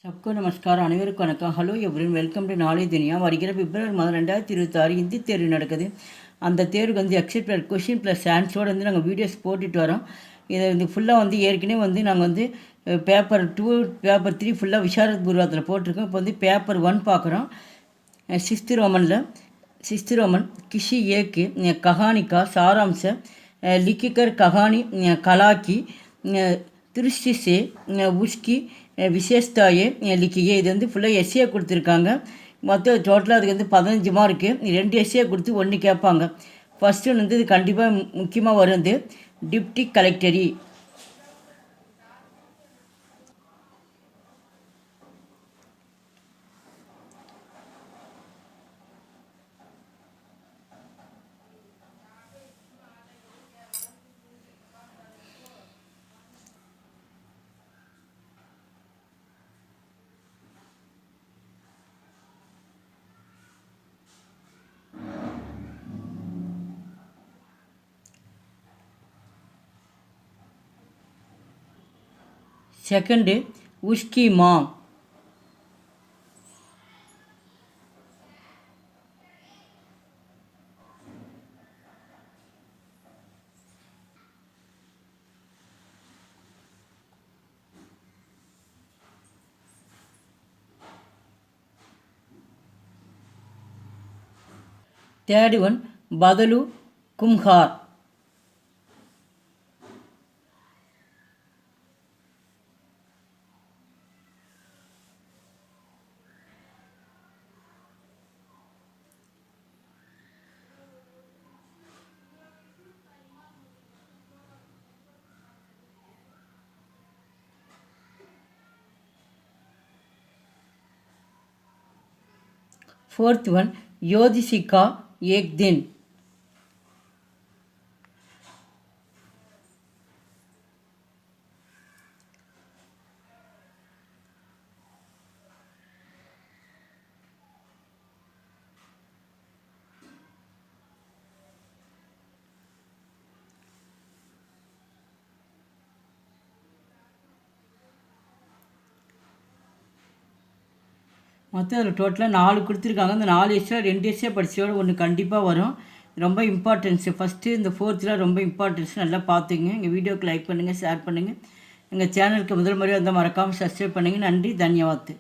सबको नमस्कार अनेवरुक्कुम वणक्कम hello everyone welcome to Knowledge Duniya வருகிற பிப்ரவரி மாதம் 2026 ஹிந்தி தேர்வு நடக்குது. அந்த தேர்வுக்கு வந்து எக்ஸிட் ப்ளஸ் கொஷின் ப்ளஸ் ஆன்சரோடு வந்து நாங்கள் வீடியோஸ் போட்டுட்டு வரோம். இதை வந்து ஃபுல்லாக வந்து ஏற்கனவே வந்து நாங்கள் வந்து பேப்பர் 2 பேப்பர் 3 ஃபுல்லாக விஷாரத் பூர்வாத்தில் போட்டிருக்கோம். இப்போ வந்து பேப்பர் 1 பார்க்குறோம். 6th रोमन किसी एक कहानी का सारांश लिखकर कहानी कला की दृष्टि से उसकी விசேஷத்தாயே லிக்கியே. இது வந்து ஃபுல்லாக எஸ்ஏ கொடுத்துருக்காங்க. மொத்தம் டோட்டலாக அதுக்கு வந்து 15 மார்க்கு. 2 எஸ்ஏ கொடுத்து 1 கேட்பாங்க. ஃபஸ்ட்டு வந்து இது கண்டிப்பாக முக்கியமாக வருது டிப்டி கலெக்டரி. सेकंड उसकी माँ. थर्ड वन बदलू कुम्हार. फोर्थ वन ज्योतिषी का एक दिन. மொத்தம் அதில் டோட்டலாக 4 கொடுத்துருக்காங்க. அந்த 4 எஸ்ஸில் 2 எஸ்ஸே படிச்சோட ஒன்று கண்டிப்பாக வரும். ரொம்ப இம்பார்ட்டன்ஸு ஃபஸ்ட்டு இந்த 4th ரொம்ப இம்பார்ட்டன்ஸ் நல்லா பார்த்துங்க. எங்கள் வீடியோக்கு லைக் பண்ணுங்கள், ஷேர் பண்ணுங்கள். எங்கள் சேனலுக்கு முதல் முறையாக வந்தால் மறக்காமல் சப்ஸ்கிரைப் பண்ணுங்கள். நன்றி, தன்யவாத்.